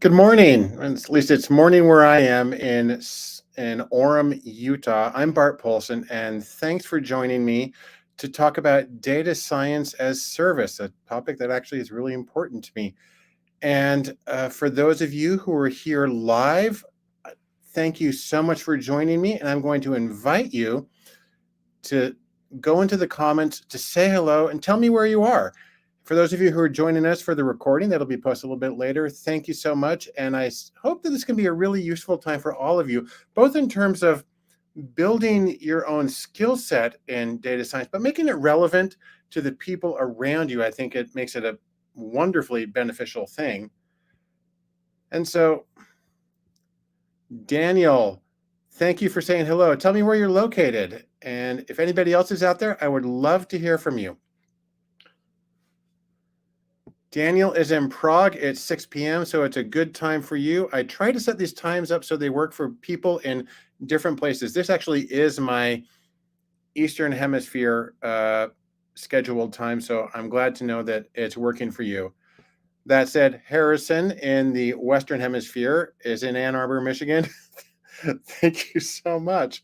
Good morning. At least it's morning where I am in Orem, Utah. I'm Bart Poulson, and thanks for joining me to talk about data science as service, a topic that actually is really important to me. And for those of you who are here live, thank you so much for joining me. And I'm going to invite you to go into the comments to say hello and tell me where you are. For those of you who are joining us for the recording, that'll be posted a little bit later. Thank you so much. And I hope that this can be a really useful time for all of you, both in terms of building your own skill set in data science, but making it relevant to the people around you. I think it makes it a wonderfully beneficial thing. And so, Daniel, thank you for saying hello. Tell me where you're located. And if anybody else is out there, I would love to hear from you. Daniel is in Prague. It's 6 p.m., so it's a good time for you. I try to set these times up so they work for people in different places. This actually is my Eastern Hemisphere scheduled time, so I'm glad to know that it's working for you. That said, Harrison in the Western Hemisphere is in Ann Arbor, Michigan. Thank you so much.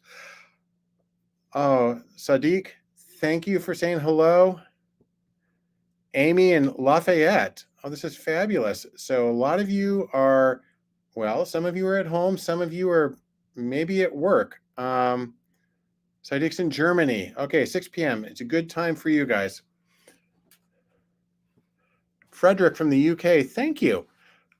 Oh, Sadiq, thank you for saying hello. Amy in Lafayette. Oh, this is fabulous. So a lot of you are, well, some of you are at home, some of you are maybe at work. Sadiq's in Germany. Okay, 6 p.m. It's a good time for you guys. Frederick from the UK, thank you.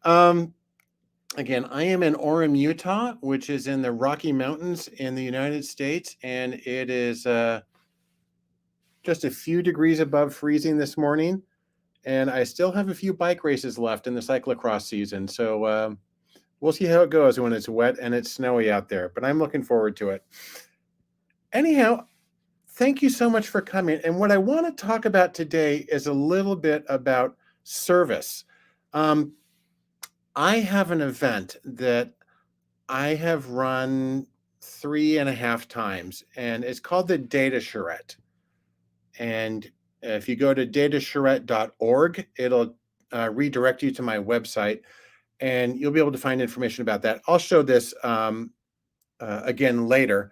Again, I am in Orem, Utah, which is in the Rocky Mountains in the United States, and it is just a few degrees above freezing this morning. And I still have a few bike races left in the cyclocross season. So we'll see how it goes when it's wet and it's snowy out there, but I'm looking forward to it. Anyhow, thank you so much for coming. And what I want to talk about today is a little bit about service. I have an event that I have run 3.5 times, and it's called the Data Charrette. And if you go to datacharrette.org, it'll redirect you to my website, and you'll be able to find information about that. I'll show this again later.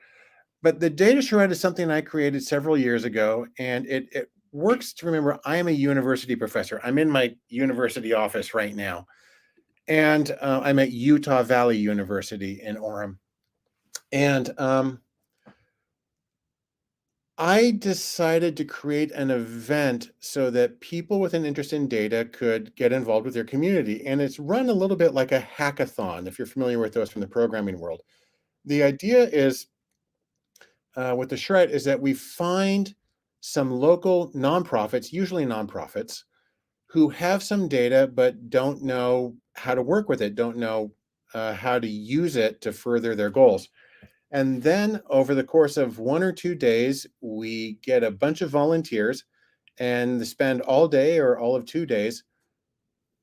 But the Data Charrette is something I created several years ago, and it works to remember I am a university professor. I'm in my university office right now, and I'm at Utah Valley University in Orem. And I decided to create an event so that people with an interest in data could get involved with their community. And it's run a little bit like a hackathon, if you're familiar with those from the programming world. The idea is, with the Charrette, is that we find some local nonprofits, usually nonprofits, who have some data but don't know how to work with it, don't know how to use it to further their goals. And then over the course of 1 or 2 days, we get a bunch of volunteers and spend all day or all of 2 days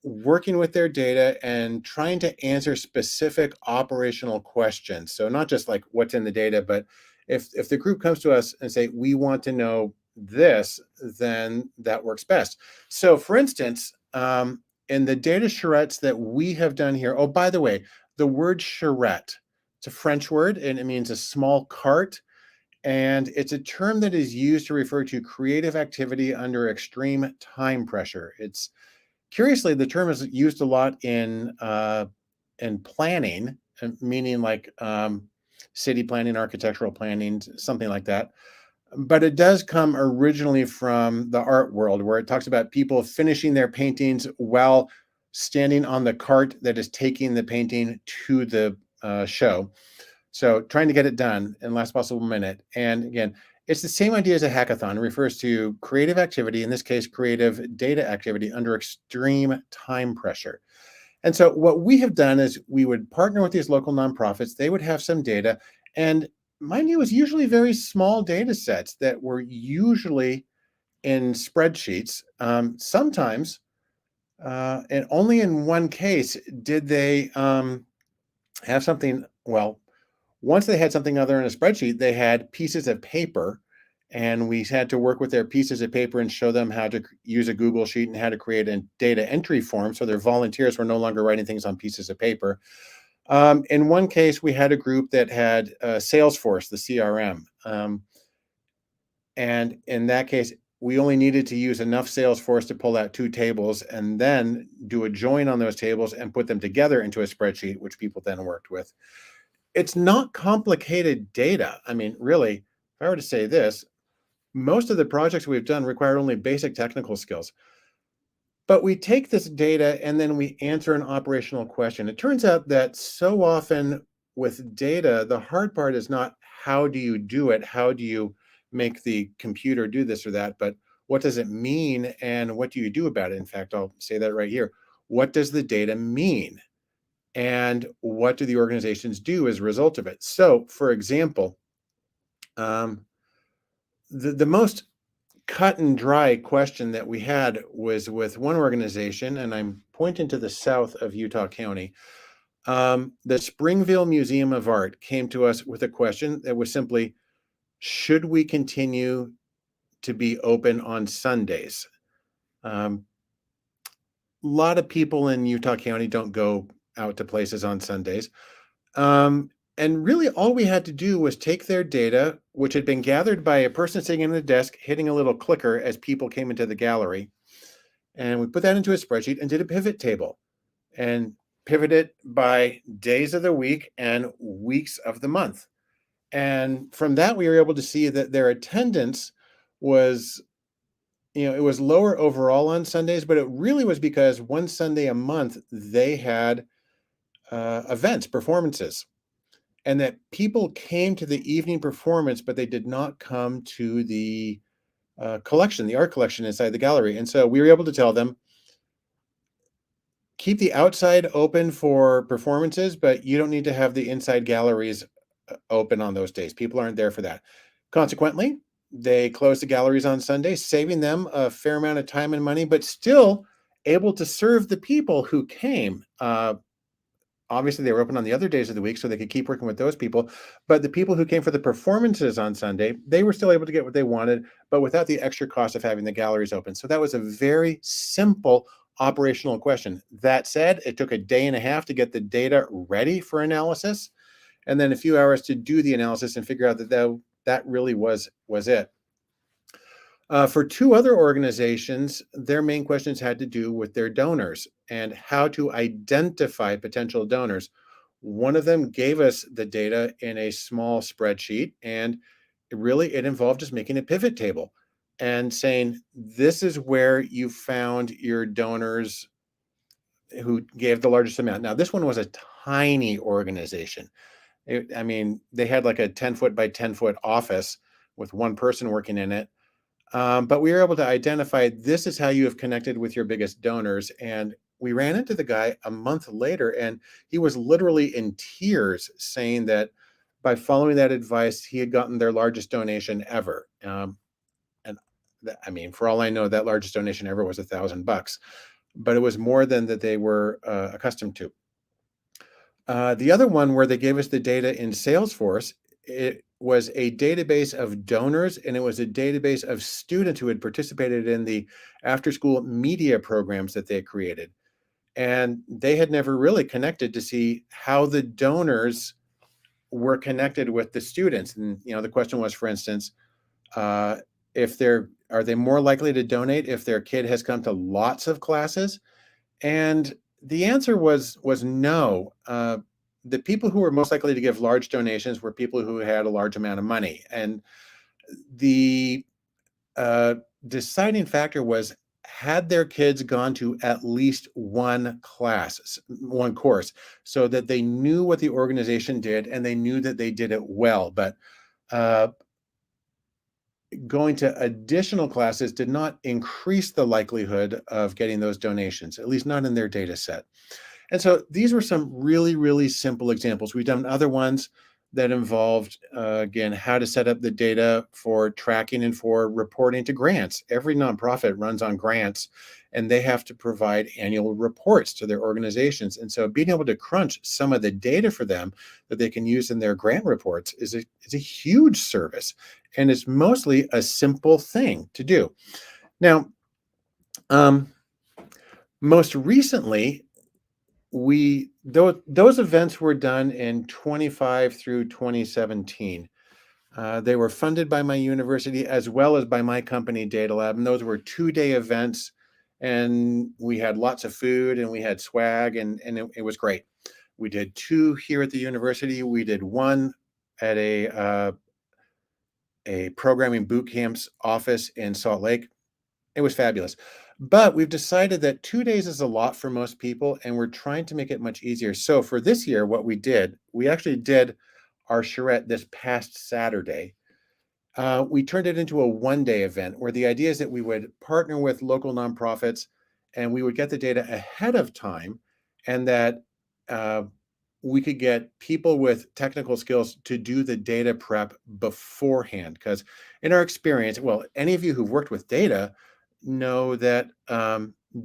working with their data and trying to answer specific operational questions. So not just like what's in the data, but if the group comes to us and say, we want to know this, then that works best. So for instance, in the data charrettes that we have done here, oh, by the way, the word charrette, it's a French word, and it means a small cart. And it's a term that is used to refer to creative activity under extreme time pressure. It's curiously, the term is used a lot in planning, meaning like city planning, architectural planning, something like that. But it does come originally from the art world, where it talks about people finishing their paintings while standing on the cart that is taking the painting to the show. So trying to get it done in the last possible minute. And again, it's the same idea as a hackathon. It refers to creative activity, in this case, creative data activity under extreme time pressure. And so what we have done is we would partner with these local nonprofits. They would have some data. And mind you, it was usually very small data sets that were usually in spreadsheets. Sometimes, and only in one case, did they have something, well, once they had something other in a spreadsheet, they had pieces of paper, and we had to work with their pieces of paper and show them how to use a Google Sheet and how to create a data entry form. So their volunteers were no longer writing things on pieces of paper. In one case, we had a group that had Salesforce, the CRM. And in that case, we only needed to use enough Salesforce to pull out two tables and then do a join on those tables and put them together into a spreadsheet, which people then worked with. It's not complicated data. I mean, really, if I were to say this, most of the projects we've done require only basic technical skills. But we take this data and then we answer an operational question. It turns out that so often with data, the hard part is not how do you do it? How do you make the computer do this or that? But what does it mean and what do you do about it? In fact, I'll say that right here. What does the data mean? And what do the organizations do as a result of it? So, for example, um, the most cut and dry question that we had was with one organization, and I'm pointing to the south of Utah County. The Springville Museum of Art came to us with a question that was simply, should we continue to be open on Sundays? A lot of people in Utah County don't go out to places on Sundays. And really, all we had to do was take their data, which had been gathered by a person sitting at a desk, hitting a little clicker as people came into the gallery. And we put that into a spreadsheet and did a pivot table and pivoted by days of the week and weeks of the month. And from that, we were able to see that their attendance was, it was lower overall on Sundays, but it really was because one Sunday a month they had events, performances, and that people came to the evening performance, but they did not come to the collection, the art collection inside the gallery. And so we were able to tell them, keep the outside open for performances, but you don't need to have the inside galleries open on those days. People aren't there for that. Consequently, they closed the galleries on Sundays, saving them a fair amount of time and money, but still able to serve the people who came. Obviously, they were open on the other days of the week, so they could keep working with those people. But the people who came for the performances on Sunday, they were still able to get what they wanted, but without the extra cost of having the galleries open. So that was a very simple operational question. That said, it took a day and a half to get the data ready for analysis, and then a few hours to do the analysis and figure out that really was it. For two other organizations, their main questions had to do with their donors and how to identify potential donors. One of them gave us the data in a small spreadsheet, and it involved just making a pivot table and saying, this is where you found your donors who gave the largest amount. Now, this one was a tiny organization. They had like a 10-foot by 10-foot office with one person working in it. But we were able to identify, this is how you have connected with your biggest donors. And we ran into the guy a month later, and he was literally in tears saying that by following that advice, he had gotten their largest donation ever. For all I know, that largest donation ever was $1,000, but it was more than that they were accustomed to. The other one where they gave us the data in Salesforce, it was a database of donors, and it was a database of students who had participated in the after-school media programs that they had created. And they had never really connected to see how the donors were connected with the students. And the question was, for instance, are they more likely to donate if their kid has come to lots of classes? And the answer was no. The people who were most likely to give large donations were people who had a large amount of money. And the deciding factor was, had their kids gone to at least one course, so that they knew what the organization did and they knew that they did it well. But going to additional classes did not increase the likelihood of getting those donations, at least not in their data set. And so these were some really, really simple examples. We've done other ones that involved, again, how to set up the data for tracking and for reporting to grants. Every nonprofit runs on grants. and they have to provide annual reports to their organizations. And so being able to crunch some of the data for them that they can use in their grant reports is a huge service. And it's mostly a simple thing to do. Now, um, most recently, those events were done in 25 through 2017. They were funded by my university as well as by my company, Data Lab, and those were 2-day events. And we had lots of food and we had swag, and it was great. We did two here at the university. We did one at a programming boot camp's office in Salt Lake. It was fabulous. But we've decided that 2 days is a lot for most people, and we're trying to make it much easier. So for this year, what we did, we actually did our charrette this past Saturday. We turned it into a 1-day event where the idea is that we would partner with local nonprofits and we would get the data ahead of time, and that uh, we could get people with technical skills to do the data prep beforehand. Because in our experience, well, any of you who've worked with data know that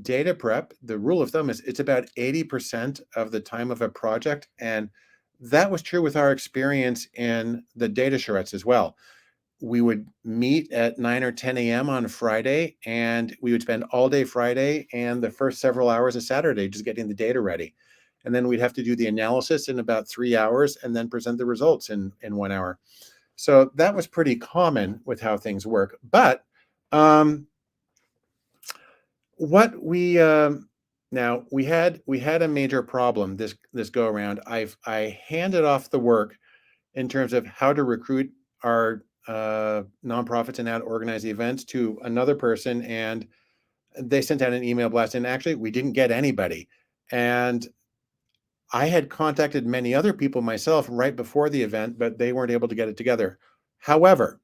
data prep, the rule of thumb is it's about 80% of the time of a project. And that was true with our experience in the data charrettes as well. We would meet at 9 or 10 a.m. on Friday, and we would spend all day Friday and the first several hours of Saturday just getting the data ready. And then we'd have to do the analysis in about 3 hours and then present the results in 1 hour. So that was pretty common with how things work. But um, what we now we had a major problem this go around. I handed off the work in terms of how to recruit our nonprofits and how to organize the events to another person, and they sent out an email blast. And actually, we didn't get anybody. And I had contacted many other people myself right before the event, but they weren't able to get it together. However,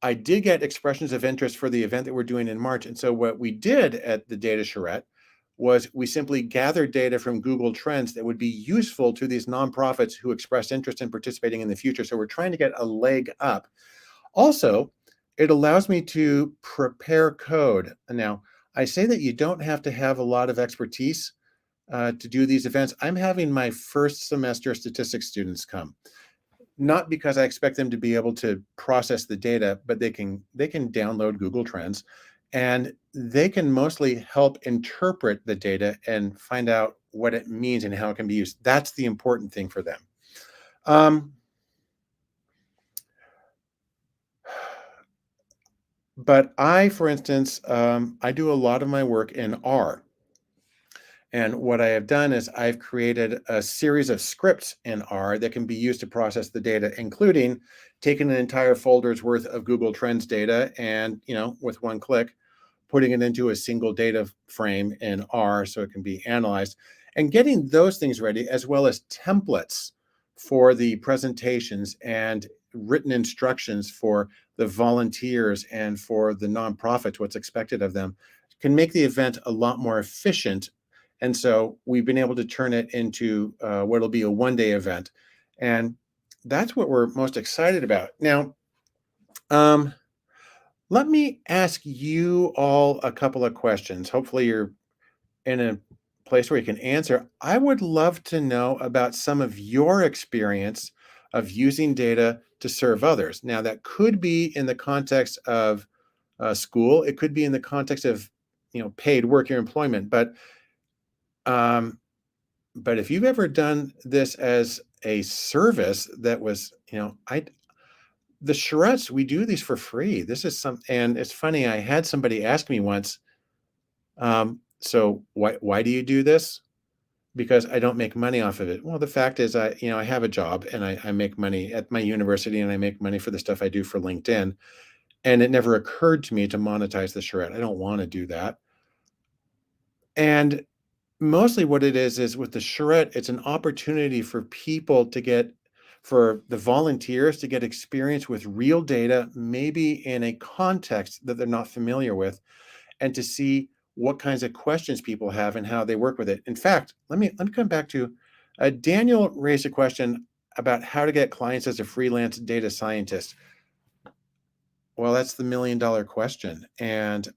I did get expressions of interest for the event that we're doing in March. And so what we did at the Data Charrette was we simply gathered data from Google Trends that would be useful to these nonprofits who expressed interest in participating in the future. So we're trying to get a leg up. Also, it allows me to prepare code. Now, I say that you don't have to have a lot of expertise to do these events. I'm having my first semester statistics students come, not because I expect them to be able to process the data, but they can download Google Trends, and they can mostly help interpret the data and find out what it means and how it can be used. That's the important thing for them. Um, but for instance, I do a lot of my work in R. And what I have done is I've created a series of scripts in R that can be used to process the data, including taking an entire folder's worth of Google Trends data and, with one click, putting it into a single data frame in R so it can be analyzed, and getting those things ready, as well as templates for the presentations and written instructions for the volunteers and for the nonprofits, what's expected of them, can make the event a lot more efficient. And so we've been able to turn it into what'll be a 1-day event. And that's what we're most excited about. Now, um, let me ask you all a couple of questions. Hopefully, you're in a place where you can answer. I would love to know about some of your experience of using data to serve others. Now, that could be in the context of school. It could be in the context of paid work or employment. Um, but if you've ever done this as a service that was, I the charrettes, we do these for free. This is and it's funny. I had somebody ask me once, so why do you do this? Because I don't make money off of it. Well, the fact is, I have a job and I make money at my university, and I make money for the stuff I do for LinkedIn. And it never occurred to me to monetize the charrette. I don't want to do that. And mostly what it is with the charrette, it's an opportunity for people to for the volunteers to get experience with real data, maybe in a context that they're not familiar with, and to see what kinds of questions people have and how they work with it. In fact, let me come back to Daniel raised a question about how to get clients as a freelance data scientist. Well, that's the $1 million question. And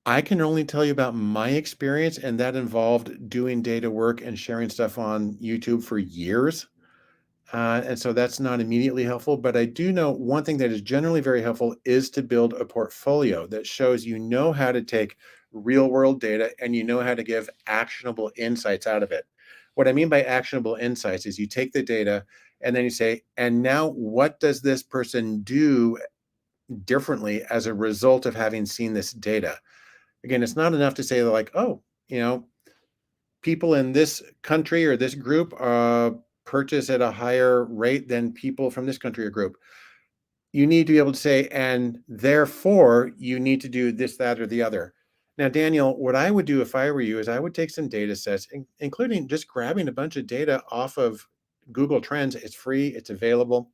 I can only tell you about my experience, and that involved doing data work and sharing stuff on YouTube for years. And so that's not immediately helpful, but I do know one thing that is generally very helpful is to build a portfolio that shows you know how to take real world data and you know how to give actionable insights out of it. What I mean by actionable insights is you take the data and then you say, and now what does this person do differently as a result of having seen this data? Again, it's not enough to say like, oh, you know, people in this country or this group purchase at a higher rate than people from this country or group. You need to be able to say, and therefore you need to do this, that, or the other. Now, Daniel, what I would do if I were you is I would take some data sets, including just grabbing a bunch of data off of Google Trends. It's free, it's available.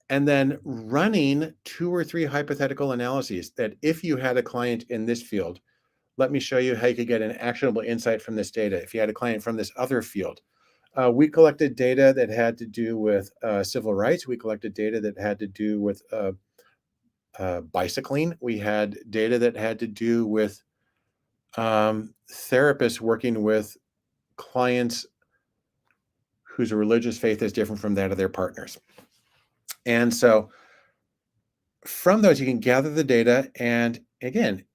And then running 2 or 3 hypothetical analyses that if you had a client in this field, let me show you how you could get an actionable insight from this data. If you had a client from this other field, we collected data that had to do with civil rights. We collected data that had to do with bicycling. We had data that had to do with therapists working with clients whose religious faith is different from that of their partners. And so from those, you can gather the data. And again,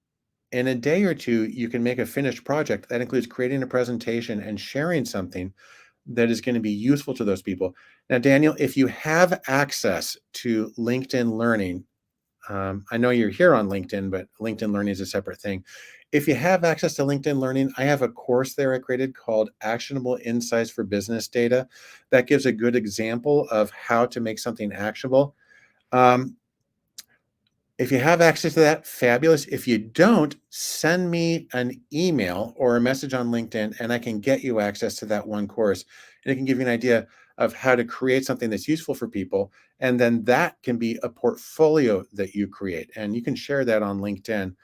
in a day or two, you can make a finished project. That includes creating a presentation and sharing something that is going to be useful to those people. Now, Daniel, if you have access to LinkedIn Learning, I know you're here on LinkedIn, but LinkedIn Learning is a separate thing. If you have access to LinkedIn Learning, I have a course there I created called Actionable Insights for Business Data that gives a good example of how to make something actionable. Um, if you have access to that, fabulous. If you don't, send me an email or a message on LinkedIn, and I can get you access to that one course. And it can give you an idea of how to create something that's useful for people. And then that can be a portfolio that you create, and you can share that on LinkedIn.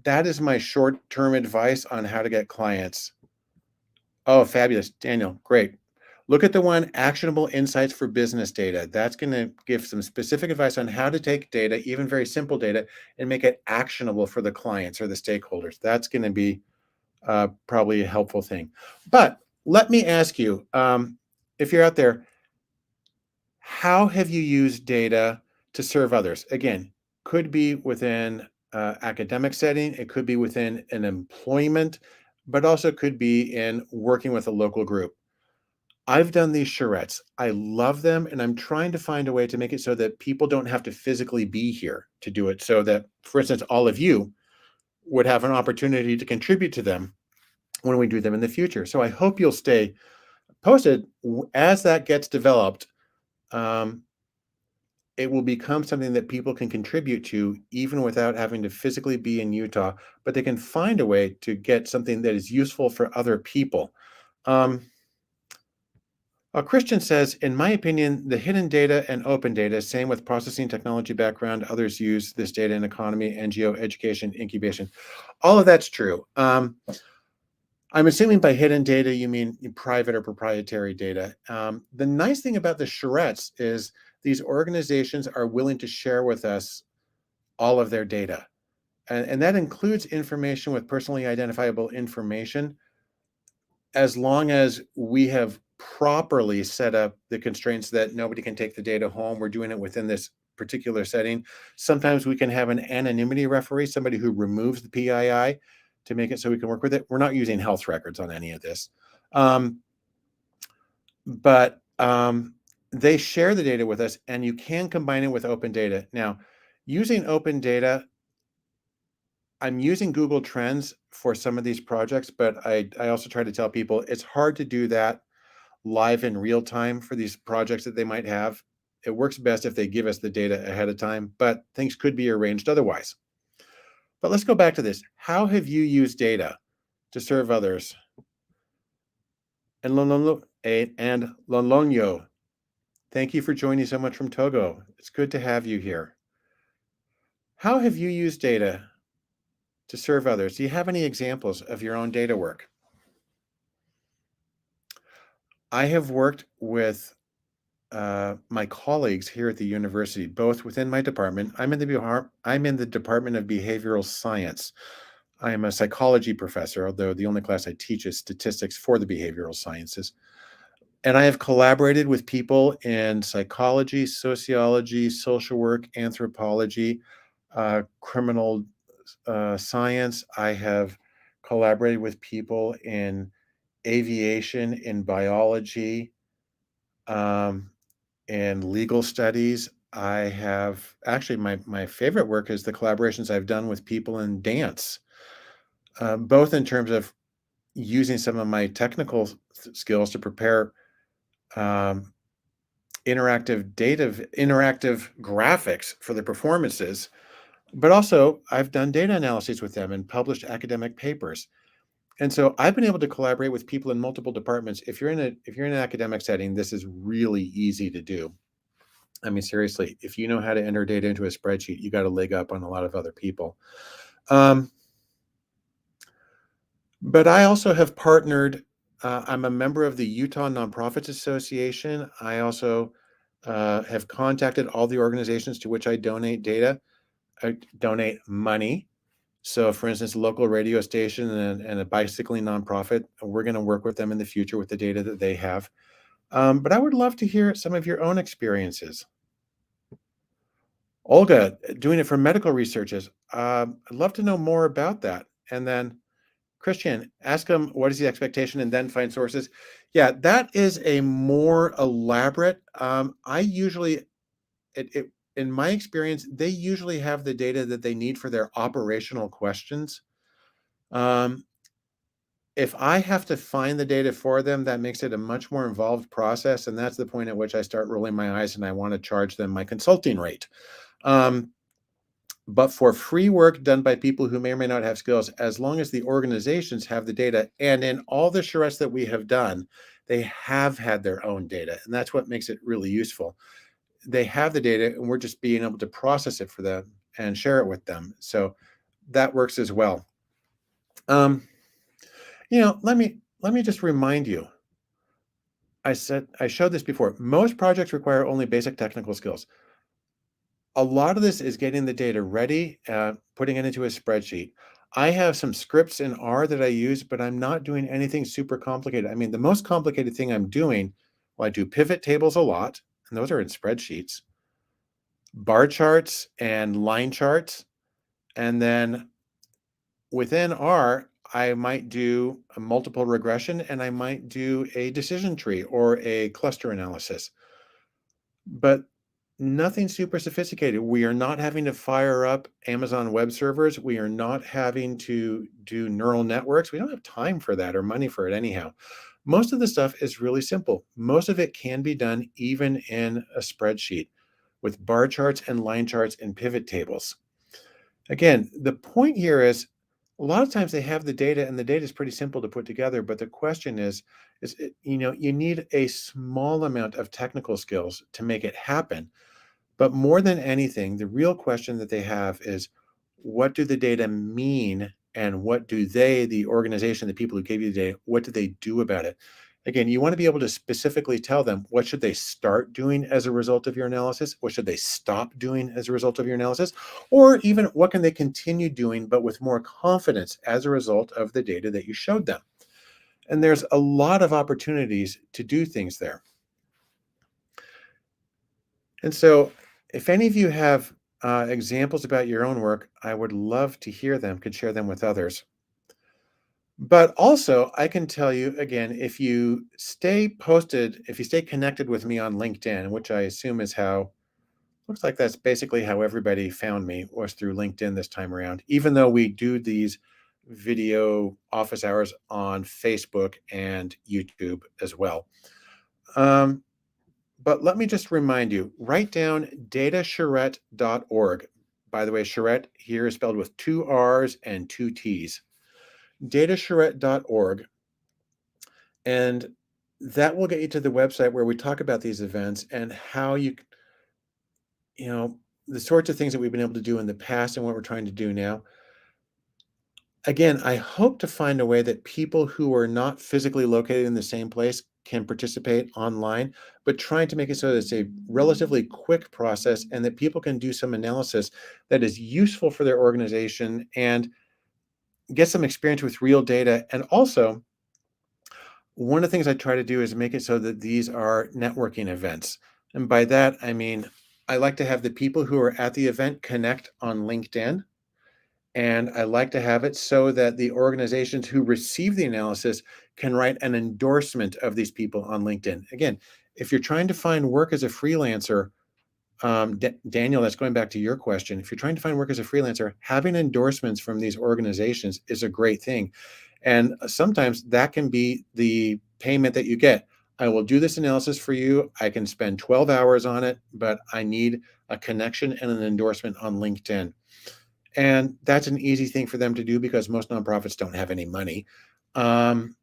That is my short term advice on how to get clients. Oh, fabulous. Daniel, great. Look at the one actionable insights for business data. That's going to give some specific advice on how to take data, even very simple data, and make it actionable for the clients or the stakeholders. That's going to be probably a helpful thing. But let me ask you, if you're out there, how have you used data to serve others? Again, could be within academic setting, it could be within an employment, but also could be in working with a local group. I've done these charrettes. I love them, and I'm trying to find a way to make it so that people don't have to physically be here to do it. So that, for instance, all of you would have an opportunity to contribute to them when we do them in the future. So I hope you'll stay posted as that gets developed. Um, it will become something that people can contribute to even without having to physically be in Utah, but they can find a way to get something that is useful for other people. Um, Christian says, in my opinion, the hidden data and open data, same with processing technology background, others use this data in economy, NGO, education, incubation. All of that's true. I'm assuming by hidden data, you mean private or proprietary data. The nice thing about the charrettes is these organizations are willing to share with us all of their data. And that includes information with personally identifiable information, as long as we have properly set up the constraints that nobody can take the data home. We're doing it within this particular setting. Sometimes we can have an anonymity referee, somebody who removes the PII to make it so we can work with it. We're not using health records on any of this. But they share the data with us, and you can combine it with open data. Now, using open data, I'm using Google Trends for some of these projects, but I also try to tell people it's hard to do that live in real time for these projects that they might have. It works best if they give us the data ahead of time, but things could be arranged otherwise. But let's go back to this. How have you used data to serve others? And Lonlonyo, thank you for joining so much from Togo. It's good to have you here. How have you used data to serve others? Do you have any examples of your own data work? I have worked with my colleagues here at the university, both within my department. I'm in the Department of Behavioral Science. I am a psychology professor, although the only class I teach is statistics for the behavioral sciences. And I have collaborated with people in psychology, sociology, social work, anthropology, criminal science. I have collaborated with people in aviation, in biology, um, and legal studies. I have actually my favorite work is the collaborations I've done with people in dance, both in terms of using some of my technical skills to prepare um, interactive graphics for the performances, but also I've done data analyses with them and published academic papers. And so I've been able to collaborate with people in multiple departments. If you're in an academic setting, this is really easy to do. I mean, seriously, if you know how to enter data into a spreadsheet, you got a leg up on a lot of other people. Um, but I also have partnered. I'm a member of the Utah Nonprofits Association. I also have contacted all the organizations to which I donate data. I donate money. So, for instance, a local radio station and a bicycling nonprofit, we're going to work with them in the future with the data that they have. But I would love to hear some of your own experiences. Olga, doing it for medical researches. I'd love to know more about that. And then Christian, ask them what is the expectation and then find sources. Yeah, that is a more elaborate. I usually, in my experience, they usually have the data that they need for their operational questions. Um, if I have to find the data for them, that makes it a much more involved process. And that's the point at which I start rolling my eyes and I want to charge them my consulting rate. Um, But for free work done by people who may or may not have skills, as long as the organizations have the data, and in all the charrettes that we have done, they have had their own data, and that's what makes it really useful. They have the data, and we're just being able to process it for them and share it with them. So that works as well. Um, let me just remind you. I showed this before. Most projects require only basic technical skills. A lot of this is getting the data ready, putting it into a spreadsheet. I have some scripts in R that I use, but I'm not doing anything super complicated. I mean, the most complicated thing I'm doing, well, I do pivot tables a lot, and those are in spreadsheets, bar charts and line charts. And then within R, I might do a multiple regression and I might do a decision tree or a cluster analysis. But nothing super sophisticated. We are not having to fire up Amazon web servers. We are not having to do neural networks. We don't have time for that or money for it anyhow. Most of the stuff is really simple. Most of it can be done even in a spreadsheet with bar charts and line charts and pivot tables. Again, the point here is a lot of times they have the data and the data is pretty simple to put together, but the question you need a small amount of technical skills to make it happen, but more than anything, the real question that they have is what do the data mean and what do they, the organization, the people who gave you the data, what do they do about it? Again, you want to be able to specifically tell them what should they start doing as a result of your analysis, what should they stop doing as a result of your analysis, or even what can they continue doing but with more confidence as a result of the data that you showed them. And there's a lot of opportunities to do things there. And so, if any of you have examples about your own work, I would love to hear them, could share them with others. But also, I can tell you again, if you stay connected with me on LinkedIn, which I assume is how, looks like that's basically how everybody found me was through LinkedIn this time around, even though we do these video office hours on Facebook and YouTube as well. Um, But let me just remind you, write down datacharrette.org. By the way, charrette here is spelled with two R's and two T's. Datacharrette.org. And that will get you to the website where we talk about these events and how you know, the sorts of things that we've been able to do in the past and what we're trying to do now. Again, I hope to find a way that people who are not physically located in the same place can participate online, but trying to make it so that it's a relatively quick process and that people can do some analysis that is useful for their organization and get some experience with real data. And also, one of the things I try to do is make it so that these are networking events. And by that, I mean, I like to have the people who are at the event connect on LinkedIn. And I like to have it so that the organizations who receive the analysis can write an endorsement of these people on LinkedIn. Again, if you're trying to find work as a freelancer, Daniel, that's going back to your question. If you're trying to find work as a freelancer, having endorsements from these organizations is a great thing. And sometimes that can be the payment that you get. I will do this analysis for you. I can spend 12 hours on it, but I need a connection and an endorsement on LinkedIn. And that's an easy thing for them to do because most nonprofits don't have any money. Um,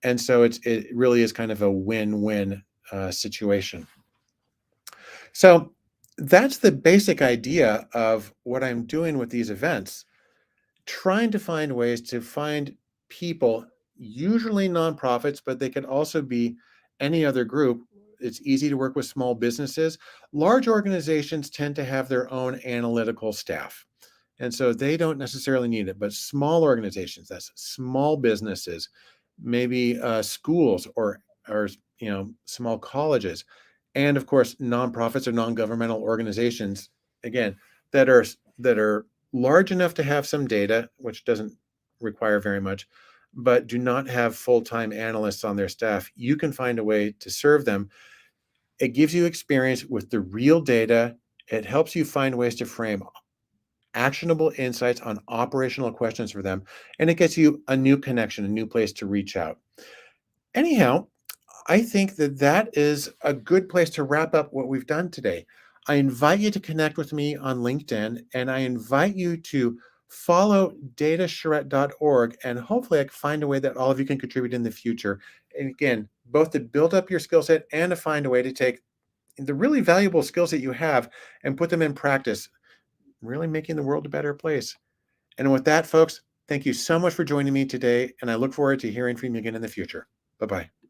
and so it really is kind of a win-win situation. So that's the basic idea of what I'm doing with these events, trying to find ways to find people, usually nonprofits, but they could also be any other group. It's easy to work with small businesses. Large organizations tend to have their own analytical staff. And so they don't necessarily need it, but small organizations, that's small businesses, maybe schools or small colleges, and of course nonprofits or non-governmental organizations, again, that are large enough to have some data, which doesn't require very much, but do not have full-time analysts on their staff. You can find a way to serve them. It gives you experience with the real data. It helps you find ways to frame actionable insights on operational questions for them, and it gets you a new connection, a new place to reach out. Anyhow, I think that that is a good place to wrap up what we've done today. I invite you to connect with me on LinkedIn, and I invite you to follow datacharrette.org, and hopefully I can find a way that all of you can contribute in the future. And again, both to build up your skill set and to find a way to take the really valuable skills that you have and put them in practice, really making the world a better place. And with that, folks, thank you so much for joining me today, and I look forward to hearing from you again in the future. Bye bye.